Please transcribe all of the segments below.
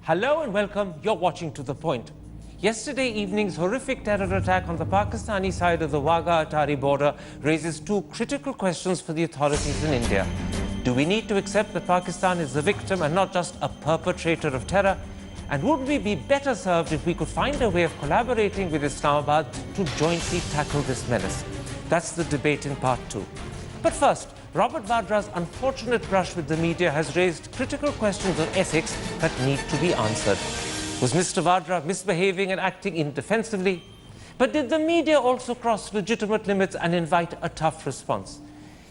Hello and welcome. You're watching To The Point. Yesterday evening's horrific terror attack on the Pakistani side of the Wagah-Atari border raises two critical questions for the authorities in India. Do we need to accept that Pakistan is the victim and not just a perpetrator of terror? And would we be better served if we could find a way of collaborating with Islamabad to jointly tackle this menace? That's the debate in part two. But first, Robert Vadra's unfortunate brush with the media has raised critical questions on ethics that need to be answered. Was Mr. Vadra misbehaving and acting indefensively? But did the media also cross legitimate limits and invite a tough response?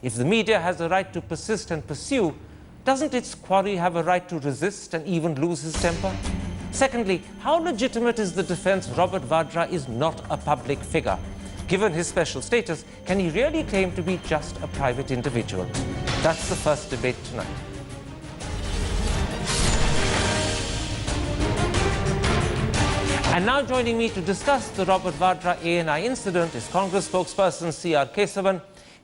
If the media has a right to persist and pursue, doesn't its quarry have a right to resist and even lose his temper? Secondly, how legitimate is the defense Robert Vadra is not a public figure? Given his special status, can he really claim to be just a private individual? That's the first debate tonight. And now joining me to discuss the Robert Vadra ANI incident is Congress spokesperson C.R. Kesavan,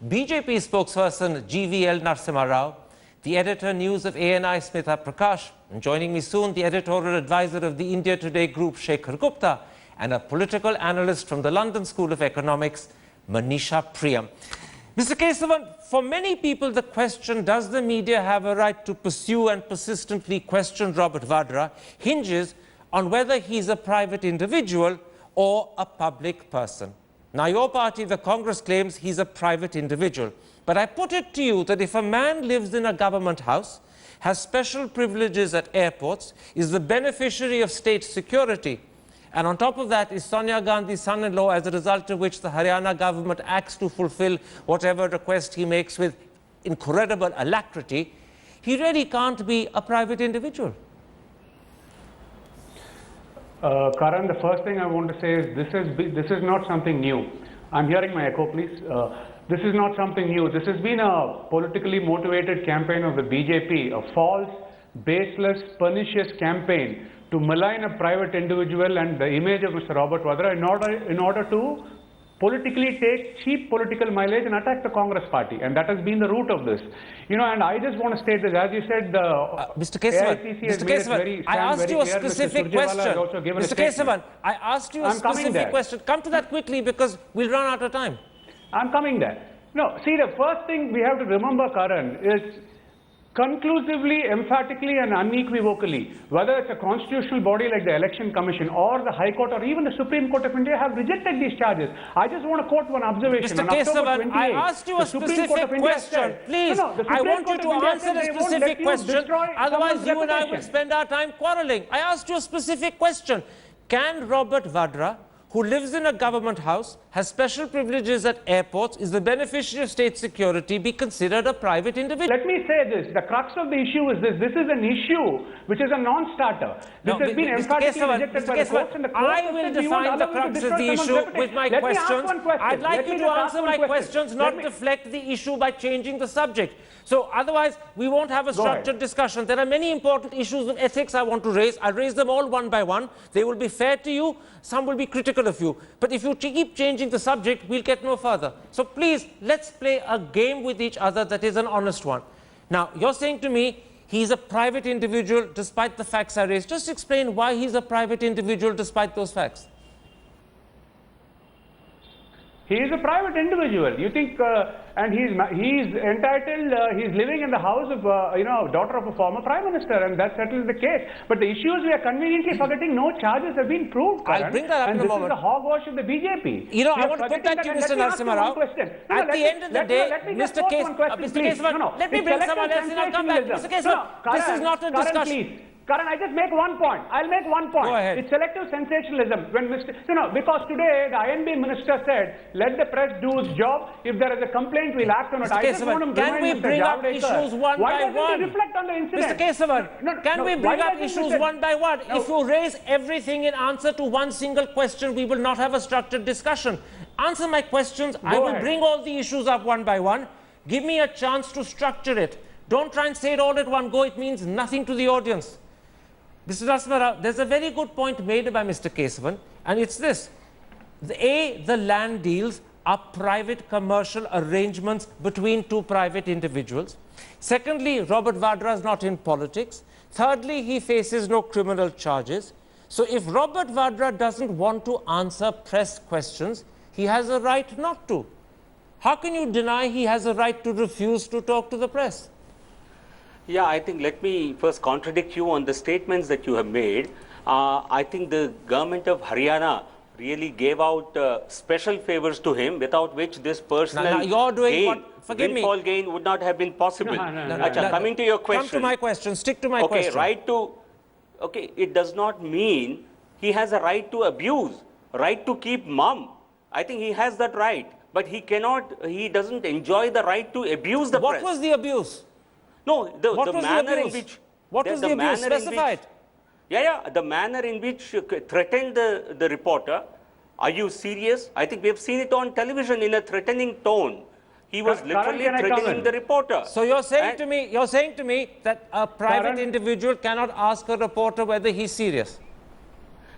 BJP spokesperson GVL Narasimha Rao, the editor news of ANI Smita Prakash, and joining me soon, the editorial advisor of the India Today group Shekhar Gupta, and a political analyst from the London School of Economics, Manisha Priyam. Mr. Kesavan, for many people, the question, does the media have a right to pursue and persistently question Robert Vadra, hinges on whether he's a private individual or a public person. Now, your party, the Congress, claims he's a private individual. But I put it to you that if a man lives in a government house, has special privileges at airports, is the beneficiary of state security, and on top of that is Sonia Gandhi's son-in-law, as a result of which the Haryana government acts to fulfill whatever request he makes with incredible alacrity, he really can't be a private individual. Karan, the first thing I want to say is this is not something new. I'm hearing my echo, please. This is not something new. This has been a politically motivated campaign of the BJP, a false, baseless, pernicious campaign to malign a private individual and the image of Mr. Robert Vadra in order to politically take cheap political mileage and attack the Congress party. And that has been the root of this. You know, and I just want to state this, as you said, the Mr. Kesavan, I asked you a specific question. Mr. Kesavan, I asked you a specific question. Come to that quickly because we'll run out of time. I'm coming there. No, see, the first thing we have to remember, Karan, is conclusively, emphatically and unequivocally, whether it's a constitutional body like the Election Commission or the High Court or even the Supreme Court of India have rejected these charges. I just want to quote one observation. Mr. Kesavan, I asked you a specific question. Please, I want you to answer a specific question. Otherwise, you and I will spend our time quarreling. I asked you a specific question. Can Robert Vadra, who lives in a government house, has special privileges at airports, is the beneficiary of state security, be considered a private individual? Let me say this. The crux of the issue is this. This is an issue which is a non-starter. This has been emphatically rejected by the courts, and the courts I will define the crux of the issue with my questions. I'd like you to answer my questions, not deflect the issue by changing the subject. So otherwise, we won't have a structured discussion. There are many important issues of ethics I want to raise. I'll raise them all one by one. They will be fair to you. Some will be critical of you. But if you keep changing the subject, we'll get no further. So please, let's play a game with each other that is an honest one. Now, you're saying to me, he's a private individual despite the facts I raised. Just explain why he's a private individual despite those facts. He is a private individual. You think, and he's entitled. He's living in the house of, daughter of a former prime minister, and that settles the case. But the issue is we are conveniently forgetting no charges have been proved. I'll bring that up in a moment. This is the hogwash of the BJP. You know, I want to put that to you, Mr. Narasimha Rao. At the end of the day, Mr. Kesavan, let me bring someone else and I'll come back. Mr. Kesavan, this is not a discussion. Karan, I just make one point. I'll make one point. Go ahead. It's selective sensationalism. When because today the INB minister said, let the press do its job. If there is a complaint, we'll act on it. Mr. Kesavan, can we bring up issues one by one? Why doesn't he reflect on the incident? Mr. Kesavan, can we bring up issues one by one? If you raise everything in answer to one single question, we will not have a structured discussion. Answer my questions. I will bring all the issues up one by one. Give me a chance to structure it. Don't try and say it all at one go. It means nothing to the audience. Mr. Narasimha Rao, there's a very good point made by Mr. Kesavan, and it's this. The land deals are private commercial arrangements between two private individuals. Secondly, Robert Vadra is not in politics. Thirdly, he faces no criminal charges. So if Robert Vadra doesn't want to answer press questions, he has a right not to. How can you deny he has a right to refuse to talk to the press? Yeah, I think let me first contradict you on the statements that you have made. I think the government of Haryana really gave out special favors to him, without which this personal you're doing gain, what? Forgive me. windfall gain would not have been possible. Coming to your question. Come to my question. Stick to my question. Okay, it does not mean he has a right to abuse, right to keep mum. I think he has that right, but he doesn't enjoy the right to abuse the press. What was the abuse? No, the manner in which... What was the abuse? Specify it. The manner in which threatened the reporter. Are you serious? I think we have seen it on television in a threatening tone. He was literally threatening the reporter. So you're saying to me that a private individual cannot ask a reporter whether he's serious?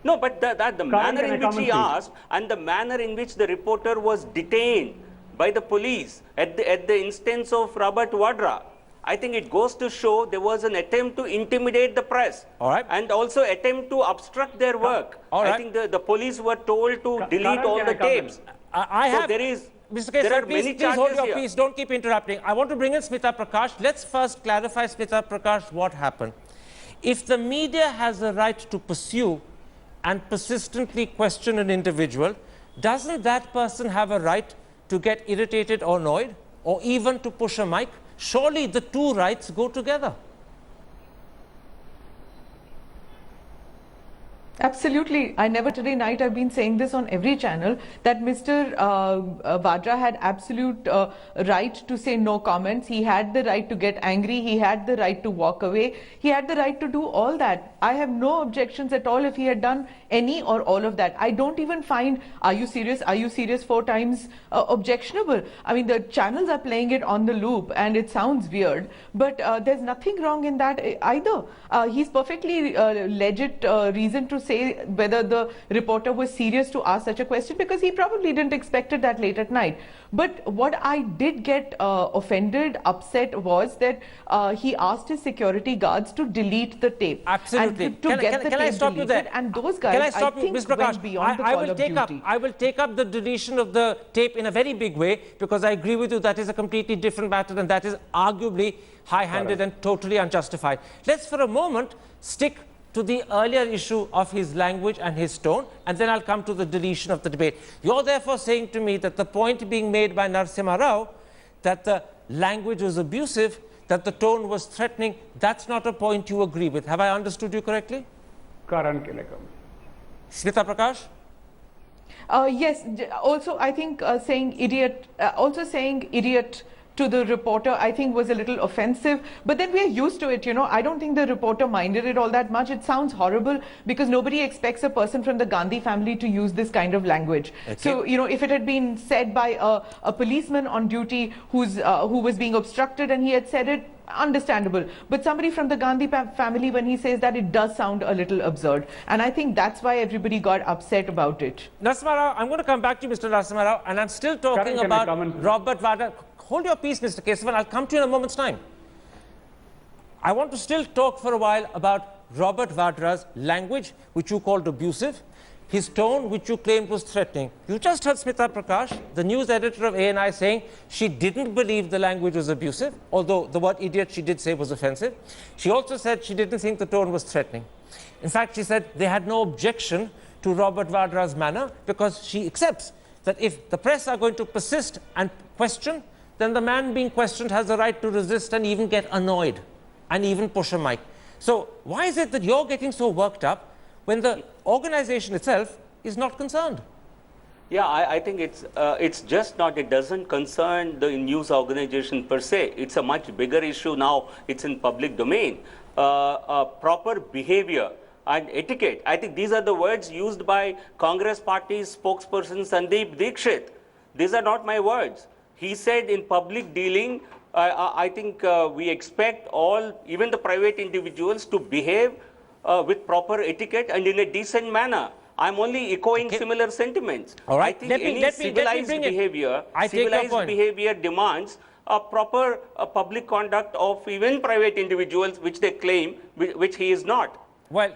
No, but the manner in which he asked and the manner in which the reporter was detained by the police at the instance of Robert Vadra, I think it goes to show there was an attempt to intimidate the press. All right. And also attempt to obstruct their work. All right. I think the police were told to delete all the tapes. Mr. Kesavan, please hold your peace. Don't keep interrupting. I want to bring in Smita Prakash. Let's first clarify, Smita Prakash, what happened. If the media has a right to pursue and persistently question an individual, doesn't that person have a right to get irritated or annoyed, or even to push a mic? Surely the two rights go together. Absolutely. I never today night, I've been saying this on every channel, that Mr. Vadra had absolute right to say no comments. He had the right to get angry. He had the right to walk away. He had the right to do all that. I have no objections at all if he had done any or all of that. I don't even find, are you serious? Are you serious 4 times objectionable? I mean, the channels are playing it on the loop and it sounds weird, but there's nothing wrong in that either. He's perfectly legit reason to say whether the reporter was serious to ask such a question, because he probably didn't expect it that late at night. But what I did get offended, upset was that he asked his security guards to delete the tape. Absolutely. And to get the tape deleted. And those guys, I think, went beyond the call of duty. I will take up the deletion of the tape in a very big way, because I agree with you that is a completely different matter, and that is arguably high-handed and totally unjustified. Let's for a moment stick to the earlier issue of his language and his tone, and then I'll come to the deletion of the debate. You're therefore saying to me that the point being made by Narasimha Rao, that the language was abusive, that the tone was threatening, that's not a point you agree with. Have I understood you correctly? Smita Prakash? Yes. Also, I think saying idiot to the reporter, I think, was a little offensive, but then we are used to it, you know. I don't think the reporter minded it all that much. It sounds horrible because nobody expects a person from the Gandhi family to use this kind of language. Okay. So, you know, if it had been said by a policeman on duty who was being obstructed and he had said it, understandable. But somebody from the Gandhi family, when he says that, it does sound a little absurd. And I think that's why everybody got upset about it. Narasimha Rao, I'm going to come back to you, Mr. Narasimha Rao, and I'm still talking about Robert Vadra. Hold your peace, Mr. Kesavan. I'll come to you in a moment's time. I want to still talk for a while about Robert Vadra's language, which you called abusive, his tone, which you claimed was threatening. You just heard Smita Prakash, the news editor of ANI, saying she didn't believe the language was abusive, although the word idiot she did say was offensive. She also said she didn't think the tone was threatening. In fact, she said they had no objection to Robert Vadra's manner, because she accepts that if the press are going to persist and question, then the man being questioned has the right to resist and even get annoyed and even push a mic. So why is it that you're getting so worked up when the organization itself is not concerned? Yeah, I think it's just not, it doesn't concern the news organization per se. It's a much bigger issue now. It's in public domain. Proper behavior and etiquette. I think these are the words used by Congress Party's spokesperson Sandeep Dikshit. These are not my words. He said in public dealing, I think we expect all, even the private individuals, to behave with proper etiquette and in a decent manner. I'm only echoing similar sentiments. All right. I think civilized behavior demands proper public conduct of even private individuals, which they claim, which he is not. Well,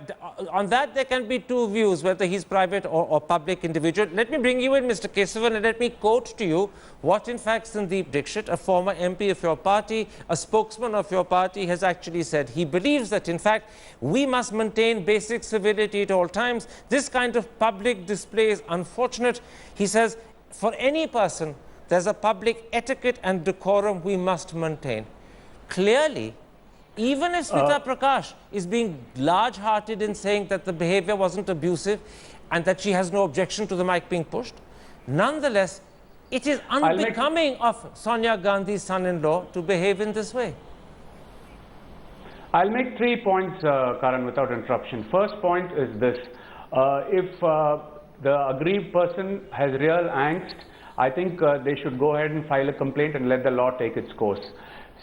on that there can be two views, whether he's private or public individual. Let me bring you in, Mr. Kesavan, and let me quote to you what in fact Sandeep Dixit, a former MP of your party, a spokesman of your party, has actually said. He believes that in fact we must maintain basic civility at all times. This kind of public display is unfortunate. He says, for any person, there's a public etiquette and decorum we must maintain. Clearly, even if Smita Prakash is being large-hearted in saying that the behavior wasn't abusive and that she has no objection to the mic being pushed, nonetheless, it is unbecoming of Sonia Gandhi's son-in-law to behave in this way. I'll make 3 points, Karan, without interruption. First point is this. If the aggrieved person has real angst, I think they should go ahead and file a complaint and let the law take its course.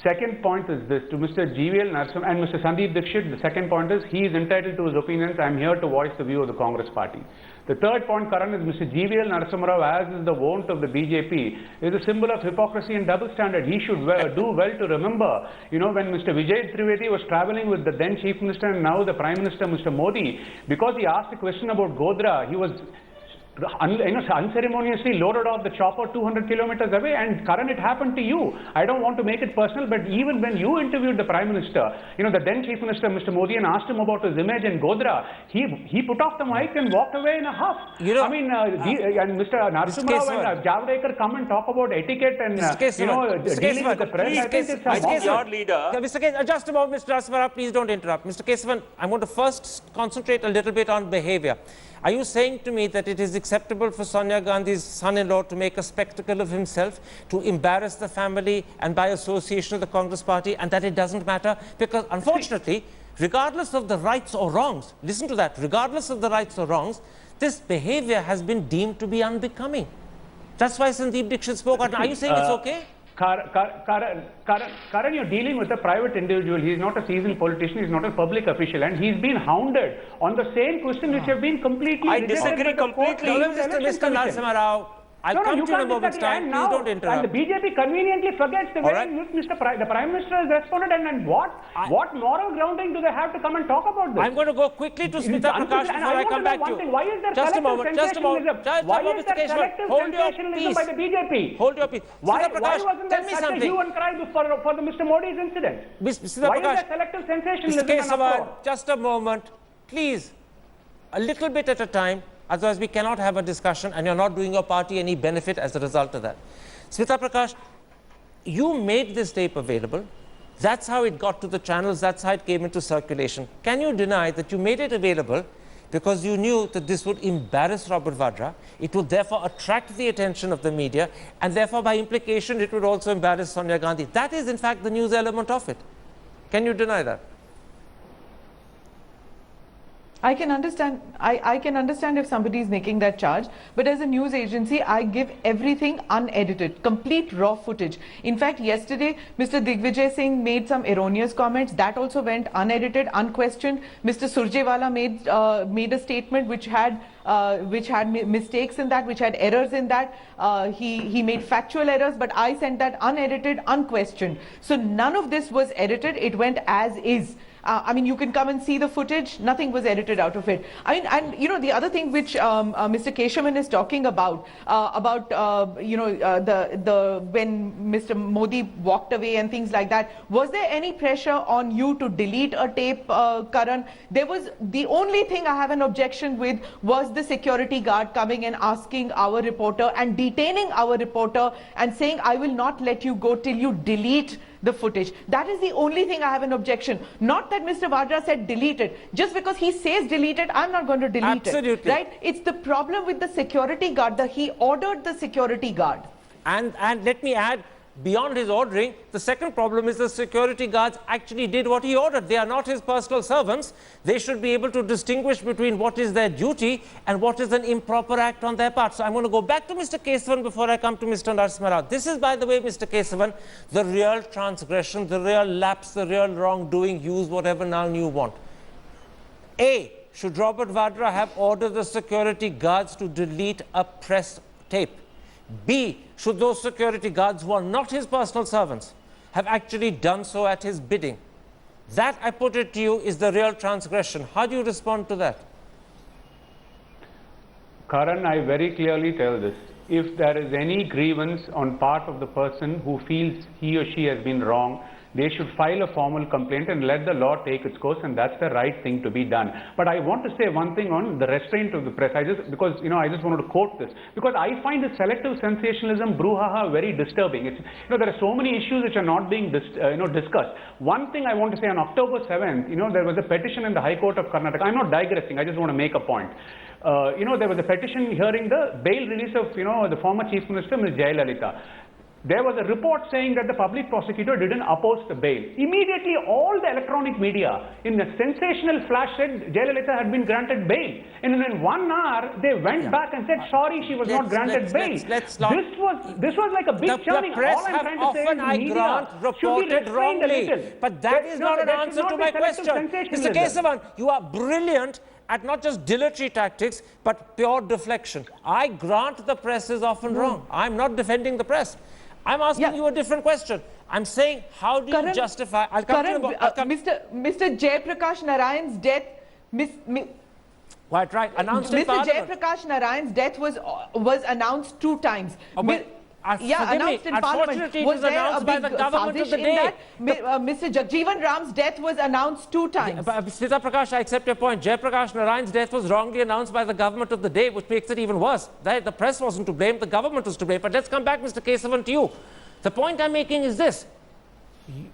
Second point is this, to Mr. GVL Narasimha and Mr. Sandeep Dixit, the second point is he is entitled to his opinions. I am here to voice the view of the Congress party. The third point, Karan, is Mr. GVL Narasimha Rao, as is the wont of the BJP, is a symbol of hypocrisy and double standard. He should do well to remember, you know, when Mr. Vijay Trivedi was traveling with the then Chief Minister and now the Prime Minister, Mr. Modi, because he asked a question about Godhra, he was unceremoniously loaded off the chopper 200 kilometers away, and Karan, it happened to you. I don't want to make it personal, but even when you interviewed the Prime Minister, you know, the then Chief Minister, Mr. Modi, and asked him about his image in Godhra, he put off the mic and walked away in a huff. You know, I mean, and Mr. Narasimha Rao and Javadekar come and talk about etiquette and, dealing with the press. I think it's your leader. Mr. Kesavan, just a moment, Mr. Narasimha Rao, please don't interrupt. Mr. Kesavan, I'm going to first concentrate a little bit on behavior. Are you saying to me that it is acceptable for Sonia Gandhi's son-in-law to make a spectacle of himself, to embarrass the family and by association of the Congress party, and that it doesn't matter? Because unfortunately, regardless of the rights or wrongs, listen to that, regardless of the rights or wrongs, this behavior has been deemed to be unbecoming. That's why Sandeep Dixit spoke out. Are you saying it's okay? Karan, you're dealing with a private individual. He's not a seasoned politician. He's not a public official. And he's been hounded on the same question which have been completely... I disagree completely. Mr. Narasimha Rao, I'll come to you in a moment's time. Please don't interrupt. And the BJP conveniently forgets the way in which the Prime Minister has responded. And what moral grounding do they have to come and talk about this? I'm going to go quickly to Smita Prakash before I come back to you. Why is there just a moment. Why is there selective sensationalism by the BJP? Hold your peace. Why wasn't there such a hue and cry for the Mr. Modi's incident? Why is there selective sensationalism? Mr. Kesavan, just a moment. Please, a little bit at a time. Otherwise, we cannot have a discussion, and you're not doing your party any benefit as a result of that. Smita Prakash, you made this tape available. That's how it got to the channels. That's how it came into circulation. Can you deny that you made it available because you knew that this would embarrass Robert Vadra? It would therefore attract the attention of the media, and therefore, by implication, it would also embarrass Sonia Gandhi. That is, in fact, the news element of it. Can you deny that? I can understand. I can understand if somebody is making that charge, but as a news agency, I give everything unedited, complete raw footage. In fact, yesterday, Mr. Digvijay Singh made some erroneous comments. That also went unedited, unquestioned. Mr. Surjewala made a statement which had mistakes in that, which had errors in that. He made factual errors, but I sent that unedited, unquestioned. So none of this was edited. It went as is. I mean, you can come and see the footage. Nothing was edited out of it. I mean, and you know, the other thing which Mr. Kesavan is talking about when Mr. Modi walked away and things like that. Was there any pressure on you to delete a tape, Karan? There was. The only thing I have an objection with was the security guard coming and asking our reporter and detaining our reporter and saying, "I will not let you go till you delete the footage." That is the only thing I have an objection. Not that Mr. Vadra said delete it. Just because he says delete it, I'm not going to delete it. Right? It's the problem with the security guard. He ordered the security guard. And let me add, beyond his ordering, the second problem is the security guards actually did what he ordered. They are not his personal servants. They should be able to distinguish between what is their duty and what is an improper act on their part. So I'm going to go back to Mr. Kesavan before I come to Mr. Narasimha Rao. This is, by the way, Mr. Kesavan, the real transgression, the real lapse, the real wrongdoing. Use whatever noun you want. A, should Robert Vadra have ordered the security guards to delete a press tape? B, should those security guards who are not his personal servants have actually done so at his bidding? That, I put it to you, is the real transgression. How do you respond to that? Karan, I very clearly tell this. If there is any grievance on part of the person who feels he or she has been wrong, they should file a formal complaint and let the law take its course, and that's the right thing to be done. But I want to say one thing on the restraint of the press. I just wanted to quote this, because I find the selective sensationalism brouhaha very disturbing. It's, there are so many issues which are not being discussed. One thing I want to say, on October 7th, there was a petition in the High Court of Karnataka. I'm not digressing. I just want to make a point. There was a petition hearing the bail release of, the former Chief Minister, Ms. Jayalalitha. There was a report saying that the public prosecutor didn't oppose the bail. Immediately, all the electronic media, in a sensational flash, said Jayalalitha had been granted bail. And in 1 hour, they went back and said, sorry, she was not granted bail. This was like a big churning. The press all I'm have trying to say often, is I media grant, reported wrongly. But that is not an answer to my question. Mr. Kesavan, you are brilliant at not just dilatory tactics, but pure deflection. I grant the press is often wrong. I'm not defending the press. I'm asking you a different question. I'm saying, how do you justify... I'll come to Mr. Jaiprakash Narayan's death... Quite right. Announced in Parliament. Mr. Jaiprakash Narayan's death was announced 2 times. Announced in Parliament. Was there a big sazish in that? Mr. Jagjeevan Ram's death was announced 2 times. Sita Prakash, I accept your point. Jaiprakash Narayan's death was wrongly announced by the government of the day, which makes it even worse. The press wasn't to blame, the government was to blame. But let's come back, Mr. Kesavan, to you. The point I'm making is this.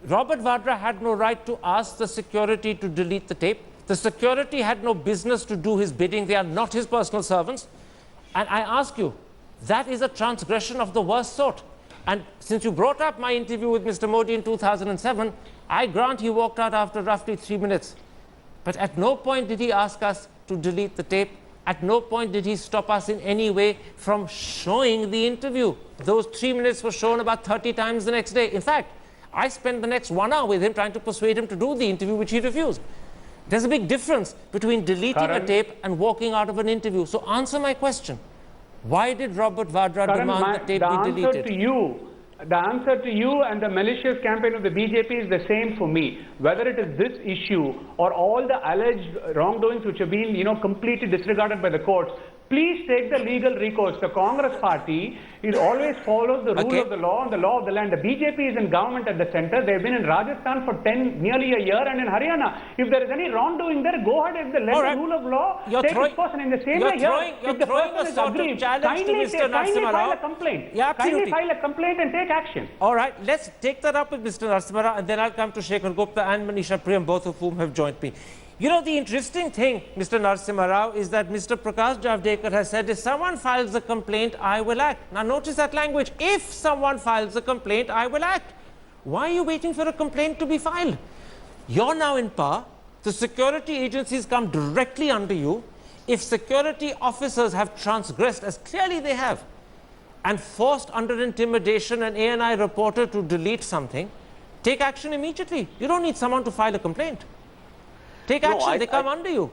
Robert Vadra had no right to ask the security to delete the tape. The security had no business to do his bidding. They are not his personal servants. And I ask you, that is a transgression of the worst sort. And since you brought up my interview with Mr. Modi in 2007, I grant he walked out after roughly 3 minutes. But at no point did he ask us to delete the tape. At no point did he stop us in any way from showing the interview. Those 3 minutes were shown about 30 times the next day. In fact, I spent the next 1 hour with him trying to persuade him to do the interview, which he refused. There's a big difference between deleting a tape and walking out of an interview. So answer my question. Why did Robert Vadra demand the tape be deleted? The answer to you and the malicious campaign of the BJP is the same for me. Whether it is this issue or all the alleged wrongdoings which have been, completely disregarded by the courts, please take the legal recourse. The Congress party always follows the rule of the law and the law of the land. The BJP is in government at the center. They've been in Rajasthan for nearly a year, and in Haryana. If there is any wrongdoing there, go ahead. If the rule of law take its course. And in the same way here, if the person is aggrieved, kindly file a complaint. Kindly file a complaint and take action. All right, let's take that up with Mr. Narasimha Rao, and then I'll come to Shekhar Gupta and Manisha Priyam, both of whom have joined me. The interesting thing, Mr. Narasimha Rao, is that Mr. Prakash Javadekar has said, if someone files a complaint, I will act. Now, notice that language. If someone files a complaint, I will act. Why are you waiting for a complaint to be filed? You're now in power. The security agencies come directly under you. If security officers have transgressed, as clearly they have, and forced under intimidation an ANI reporter to delete something, take action immediately. You don't need someone to file a complaint. Take action, they come under you.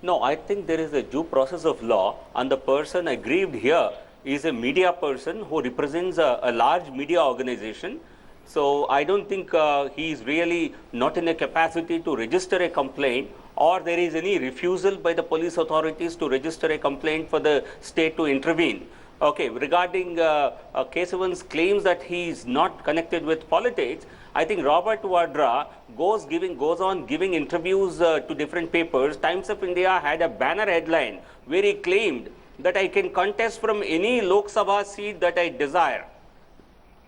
No, I think there is a due process of law, and the person aggrieved here is a media person who represents a large media organization. So I don't think he is really not in a capacity to register a complaint, or there is any refusal by the police authorities to register a complaint for the state to intervene. Okay, regarding Kesavan's claims that he is not connected with politics, I think Robert Vadra goes on giving interviews to different papers. Times of India had a banner headline where he claimed that I can contest from any Lok Sabha seat that I desire.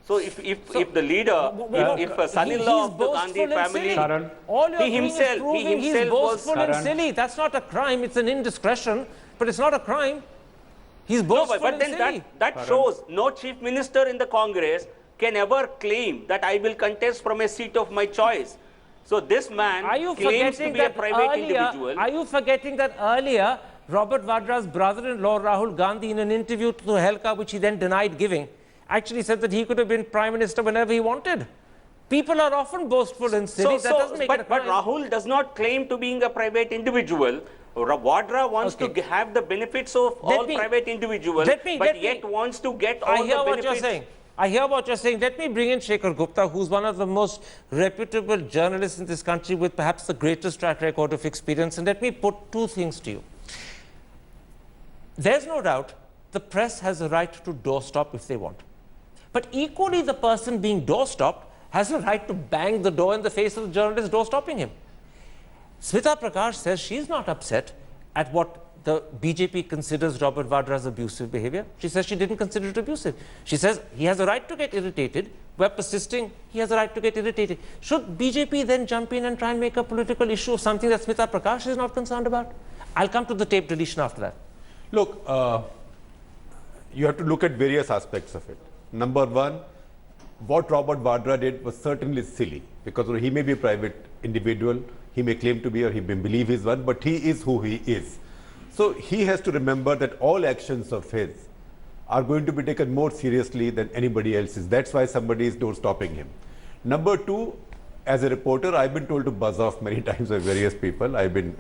So if the leader, if son-in-law of the Gandhi family, he himself he's boastful and silly. That's not a crime. It's an indiscretion, but it's not a crime. He's boastful and silly. But then that shows no chief minister in the Congress can ever claim that I will contest from a seat of my choice. So this man claims to be a private individual. Are you forgetting that earlier, Robert Vadra's brother-in-law, Rahul Gandhi, in an interview to Helka, which he then denied giving, actually said that he could have been prime minister whenever he wanted. People are often boastful and silly. That doesn't make it a crime. But Rahul does not claim to being a private individual. Vadra wants Okay. to have the benefits of all private individuals, but yet wants to get all the benefits. I hear what you're saying. I hear what you're saying. Let me bring in Shekhar Gupta, who's one of the most reputable journalists in this country with perhaps the greatest track record of experience. And let me put two things to you. There's no doubt the press has a right to doorstop if they want. But equally, the person being doorstopped has a right to bang the door in the face of the journalist doorstopping him. Smita Prakash says she's not upset at what the BJP considers Robert Vadra's abusive behavior. She says she didn't consider it abusive. She says he has a right to get irritated. We're persisting. He has a right to get irritated. Should BJP then jump in and try and make a political issue of something that Smita Prakash is not concerned about? I'll come to the tape deletion after that. Look, you have to look at various aspects of it. Number one, what Robert Vadra did was certainly silly, because he may be a private individual, he may claim to be or he may believe he's one, but he is who he is. So he has to remember that all actions of his are going to be taken more seriously than anybody else's. That's why somebody is stopping him. Number two, as a reporter, I've been told to buzz off many times by various people. I've been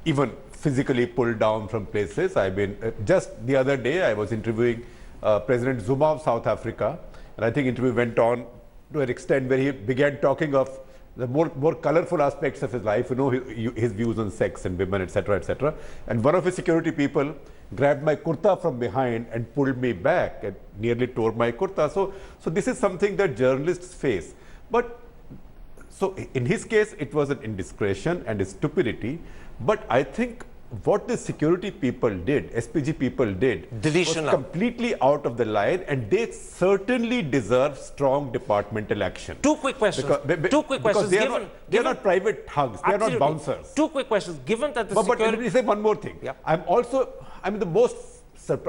even physically pulled down from places. I've been, just the other day, I was interviewing President Zuma of South Africa, and I think interview went on to an extent where he began talking of the more colorful aspects of his life, his views on sex and women, etc., etc. And one of his security people grabbed my kurta from behind and pulled me back and nearly tore my kurta. So this is something that journalists face. But so in his case, it was an indiscretion and a stupidity. But I think what the security people did, SPG people did, Deletion was completely out of the line, and they certainly deserve strong departmental action. Two quick questions. Because they are not private thugs. They are not bouncers. Two quick questions. Given that the But let me say one more thing. Yeah. The most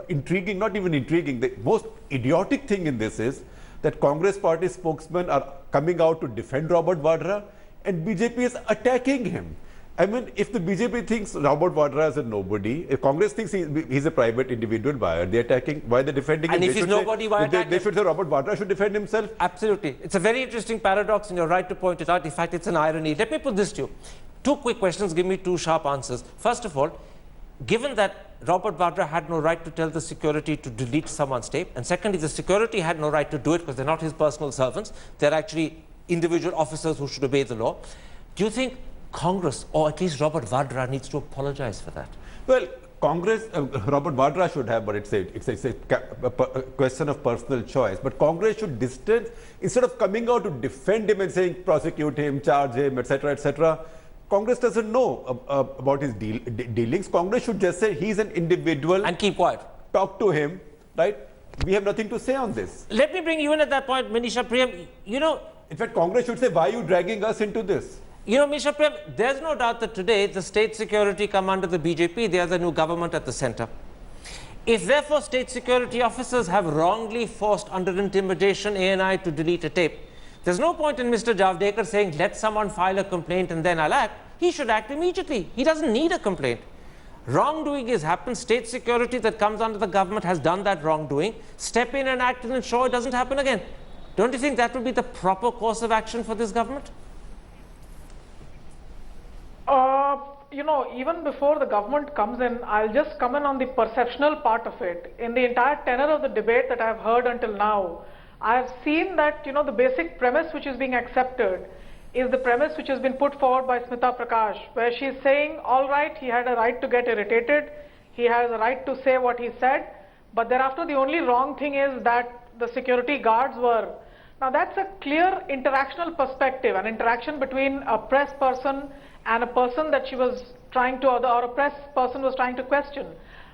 intriguing, not even intriguing, the most idiotic thing in this is that Congress party spokesmen are coming out to defend Robert Vadra, and BJP is attacking him. I mean, if the BJP thinks Robert Vadra is a nobody, if Congress thinks he's a private individual, why are they attacking? Why are they defending him? And if he's nobody, why attack him? They should say Robert Vadra should defend himself. Absolutely. It's a very interesting paradox, and you're right to point it out. In fact, it's an irony. Let me put this to you. Two quick questions. Give me two sharp answers. First of all, given that Robert Vadra had no right to tell the security to delete someone's tape, and secondly, the security had no right to do it because they're not his personal servants. They're actually individual officers who should obey the law. Do you think Congress, or at least Robert Vadra, needs to apologize for that? Well, Congress, Robert Vadra should have, but it's a question of personal choice. But Congress should distance, instead of coming out to defend him and saying prosecute him, charge him, etc., etc. Congress doesn't know about his dealings. Congress should just say he's an individual and keep quiet. Talk to him, right? We have nothing to say on this. Let me bring you in at that point, Manisha Priyam. In fact, Congress should say, why are you dragging us into this? Manisha Priyam, there's no doubt that today the state security come under the BJP. They are the new government at the center. If therefore state security officers have wrongly forced under intimidation ANI to delete a tape, there's no point in Mr. Javadekar saying, let someone file a complaint and then I'll act. He should act immediately. He doesn't need a complaint. Wrongdoing has happened. State security that comes under the government has done that wrongdoing. Step in and act and ensure it doesn't happen again. Don't you think that would be the proper course of action for this government? Even before the government comes in, I'll just come in on the perceptional part of it. In the entire tenor of the debate that I've heard until now, I've seen that, the basic premise which is being accepted is the premise which has been put forward by Smita Prakash, where she's saying, all right, he had a right to get irritated, he has a right to say what he said, but thereafter the only wrong thing is that the security guards were. Now that's a clear interactional perspective, an interaction between a press person and a person that she was trying to, or a press person was trying to question.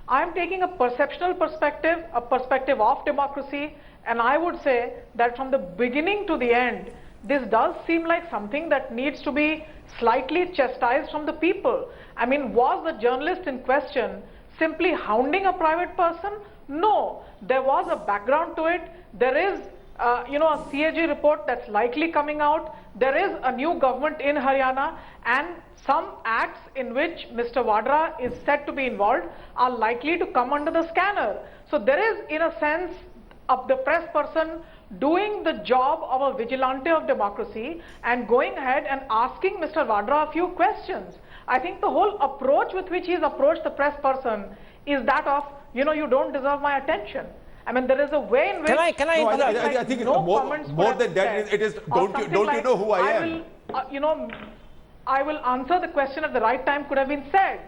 I'm taking a perceptional perspective, a perspective of democracy, and I would say that from the beginning to the end, this does seem like something that needs to be slightly chastised from the people. I mean, was the journalist in question simply hounding a private person? No, there was a background to it. There is a CAG report that's likely coming out. There is a new government in Haryana, and some acts in which Mr. Vadra is said to be involved are likely to come under the scanner. So there is, in a sense, of the press person doing the job of a vigilante of democracy and going ahead and asking Mr. Vadra a few questions. I think the whole approach with which he's approached the press person is that of, you know, you don't deserve my attention. I mean, there is a way in which... Can I No, I think it's more than that. It is, don't you know who I am? You know, I will answer the question at the right time could have been said.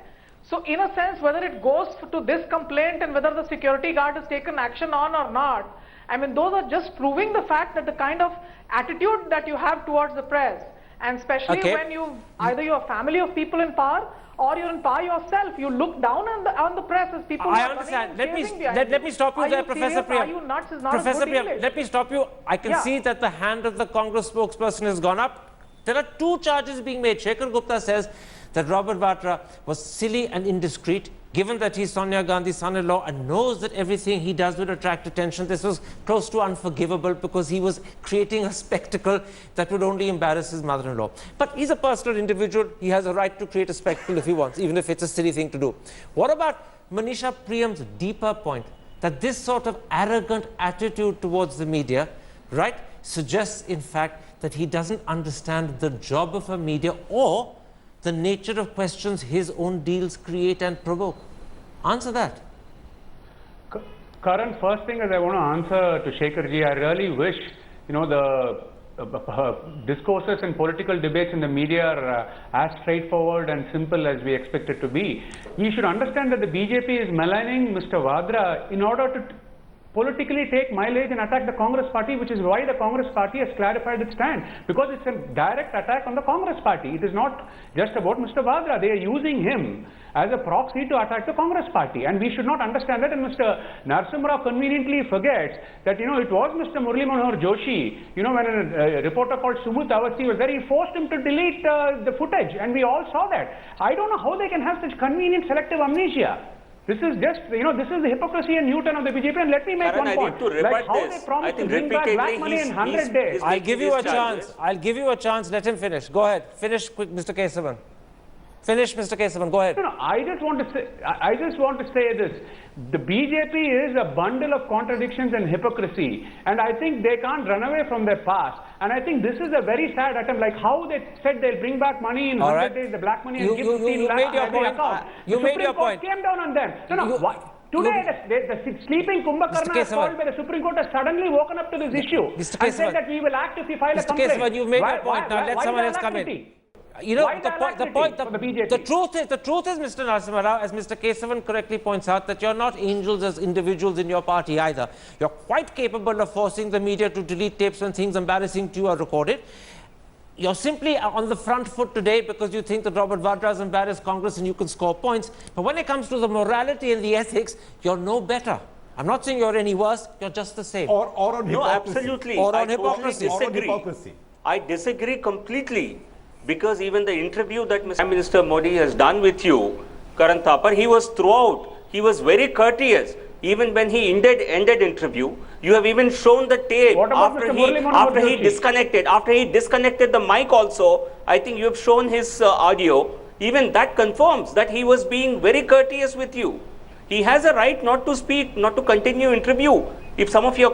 So in a sense, whether it goes to this complaint and whether the security guard has taken action on or not, I mean, those are just proving the fact that the kind of attitude that you have towards the press, and especially when either you're a family of people in power or you're in power yourself, you look down on the press as people. I understand. Let me stop you there, Professor Priyam. Are you nuts? Is not Professor a good Priyam, English. let me stop you. I can see that the hand of the Congress spokesperson has gone up. There are two charges being made. Shekhar Gupta says that Robert Vadra was silly and indiscreet, given that he's Sonia Gandhi's son-in-law and knows that everything he does would attract attention. This was close to unforgivable because he was creating a spectacle that would only embarrass his mother-in-law. But he's a personal individual. He has a right to create a spectacle if he wants, even if it's a silly thing to do. What about Manisha Priyam's deeper point that this sort of arrogant attitude towards the media, right, suggests in fact that he doesn't understand the job of a media or the nature of questions his own deals create and provoke? Answer that. Karan, first thing is I want to answer to Shekhar ji. I really wish, you know, the discourses and political debates in the media are as straightforward and simple as we expect it to be. We should understand that the BJP is maligning Mr. Vadra in order to politically take mileage and attack the Congress party, which is why the Congress party has clarified its stand, because it's a direct attack on the Congress party. It is not just about Mr. Vadra. They are using him as a proxy to attack the Congress party, and we should not understand that. And Mr. Narasimha Rao conveniently forgets that, you know, it was Mr. Murali Manohar Joshi, you know, when a reporter called Sumit Awasthi was there, he forced him to delete the footage, and we all saw that. I don't know how they can have such convenient selective amnesia. This is just, you know, this is the hypocrisy and U-turn of the BJP. And let me make one point. Like how they promised to bring back black money in 100 days. I'll give you a chance. I'll give you a chance. Let him finish. Go ahead. Finish quick, Mr. Kesavan. Finish, Mr. Kesavan. Go ahead. No, I just want to say this. The BJP is a bundle of contradictions and hypocrisy, and I think they can't run away from their past. And I think this is a very sad attempt, like how they said they'll bring back money in 100 days, the black money, and give 15 lakh to every account. You made your point. Came down on them. Today, the sleeping Kumbhakarna called by the Supreme Court has suddenly woken up to this issue and said that we will act if we file a complaint. Mr. Kesavan, you've made your point. Now let someone else come in. You know, the truth is, Mr. Narasimha Rao, as Mr. Kesavan correctly points out, that you're not angels as individuals in your party either. You're quite capable of forcing the media to delete tapes when things embarrassing to you are recorded. You're simply on the front foot today because you think that Robert Vadra has embarrassed Congress and you can score points. But when it comes to the morality and the ethics, you're no better. I'm not saying you're any worse, you're just the same. Or on hypocrisy. No, absolutely. Or on hypocrisy. Totally disagree. Or on hypocrisy. I disagree completely. Because even the interview that Prime Minister Modi has done with you, Karan Thapar, he was throughout. He was very courteous. Even when he ended interview, you have even shown the tape after he disconnected the mic also. I think you have shown his audio. Even that confirms that he was being very courteous with you. He has a right not to speak, not to continue interview. If some of you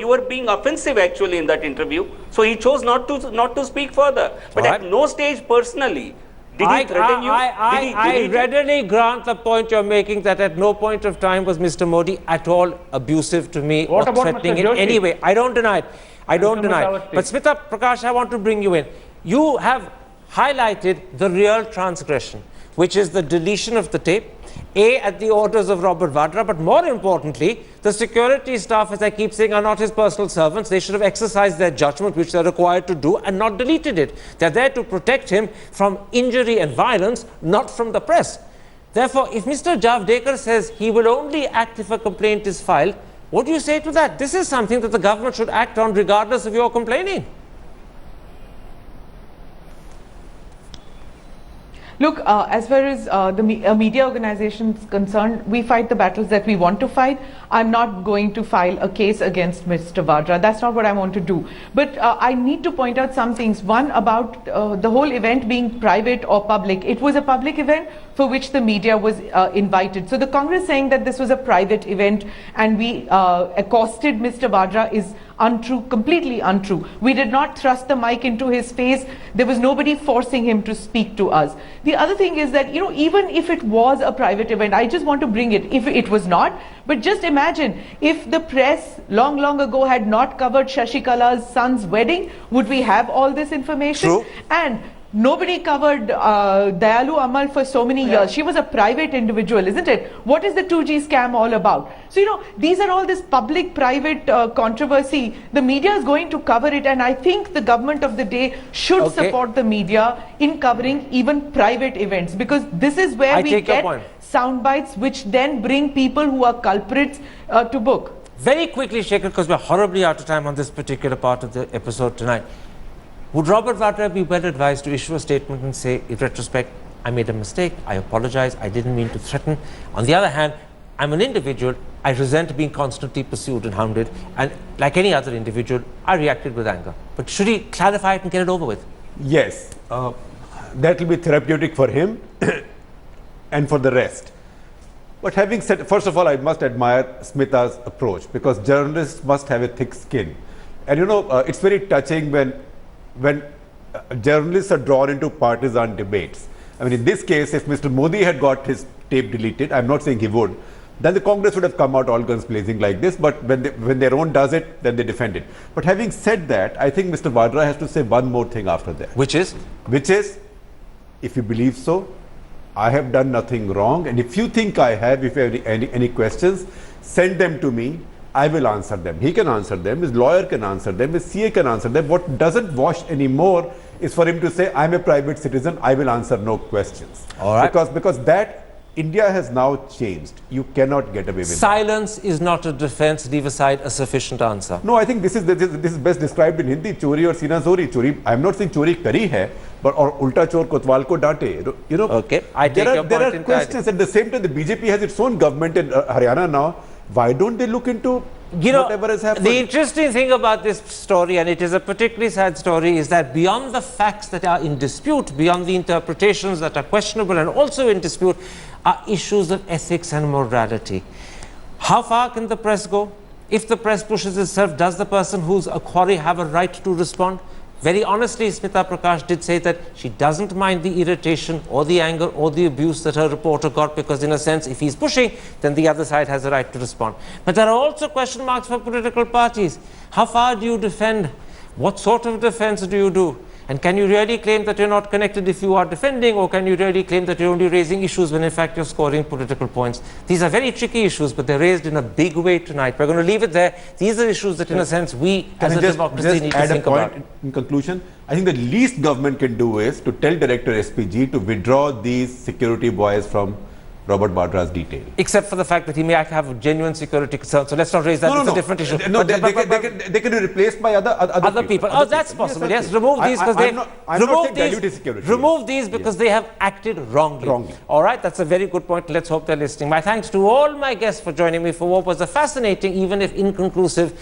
were being offensive actually in that interview, so he chose not to speak further. But at no stage personally did he threaten you. I readily grant the point you're making that at no point of time was Mr. Modi at all abusive to me or threatening in any way. I don't deny it. I don't deny it. But Smita Prakash, I want to bring you in. You have highlighted the real transgression, which is the deletion of the tape, at the orders of Robert Vadra, but more importantly, the security staff, as I keep saying, are not his personal servants. They should have exercised their judgment, which they're required to do, and not deleted it. They're there to protect him from injury and violence, not from the press. Therefore, if Mr. Javadekar says he will only act if a complaint is filed, what do you say to that? This is something that the government should act on regardless of your complaining. Look, as far as the media organization is concerned, we fight the battles that we want to fight. I'm not going to file a case against Mr. Vadra. That's not what I want to do. But I need to point out some things. One, about the whole event being private or public. It was a public event for which the media was invited. So the Congress saying that this was a private event and we accosted Mr. Vadra is untrue, completely untrue. We did not thrust the mic into his face. There was nobody forcing him to speak to us. The other thing is that, even if it was a private event, I just want to bring it, if it was not, but just imagine if the press long ago had not covered Shashikala's son's wedding, would we have all this information? True. And nobody covered Dayalu Amal for so many years. She was a private individual, isn't it? What is the 2G scam all about? So, these are all this public-private controversy. The media is going to cover it, and I think the government of the day should support the media in covering even private events, because this is where we get sound bites which then bring people who are culprits to book. Very quickly, Shekhar, because we're horribly out of time on this particular part of the episode tonight. Would Robert Vadra be well advised to issue a statement and say, in retrospect, I made a mistake, I apologize, I didn't mean to threaten? On the other hand, I'm an individual, I resent being constantly pursued and hounded, and like any other individual, I reacted with anger. But should he clarify it and get it over with? Yes, that will be therapeutic for him and for the rest. But having said, first of all, I must admire Smita's approach, because journalists must have a thick skin. And it's very touching when journalists are drawn into partisan debates. I mean, in this case, if Mr. Modi had got his tape deleted, I'm not saying he would, then the Congress would have come out all guns blazing like this, but when their own does it, then they defend it. But having said that, I think Mr. Vadra has to say one more thing after that. Which is? Which is, if you believe so, I have done nothing wrong, and if you think I have, if you have any questions, send them to me. I will answer them. He can answer them, his lawyer can answer them, his CA can answer them. What doesn't wash anymore is for him to say, I'm a private citizen, I will answer no questions. All right. Because that, India has now changed. You cannot get away with Silence is not a defense, leave aside a sufficient answer. No, I think this is best described in Hindi, chori or sina zori. Chori, I'm not saying chori kari hai, but or ulta chor kotwal ko date. Okay, I take your point There are entirely. questions. At the same time, the BJP has its own government in Haryana now. Why don't they look into whatever has happened? The interesting thing about this story, and it is a particularly sad story, is that beyond the facts that are in dispute, beyond the interpretations that are questionable and also in dispute, are issues of ethics and morality. How far can the press go? If the press pushes itself, does the person who's a quarry have a right to respond? Very honestly, Smita Prakash did say that she doesn't mind the irritation or the anger or the abuse that her reporter got, because in a sense, if he's pushing, then the other side has a right to respond. But there are also question marks for political parties. How far do you defend? What sort of defense do you do? And can you really claim that you're not connected if you are defending, or can you really claim that you're only raising issues when in fact you're scoring political points? These are very tricky issues, but they're raised in a big way tonight. We're going to leave it there. These are issues that in a sense we as a democracy need to think about. In conclusion, I think the least government can do is to tell Director SPG to withdraw these security buoys from Robert Vadra's detail. Except for the fact that he may have genuine security concerns. So let's not raise that. It's a different issue. No, they can be replaced by other people. Oh, that's possible. Yes, remove these because remove these because they have acted wrongly. All right, that's a very good point. Let's hope they're listening. My thanks to all my guests for joining me for what was a fascinating, even if inconclusive,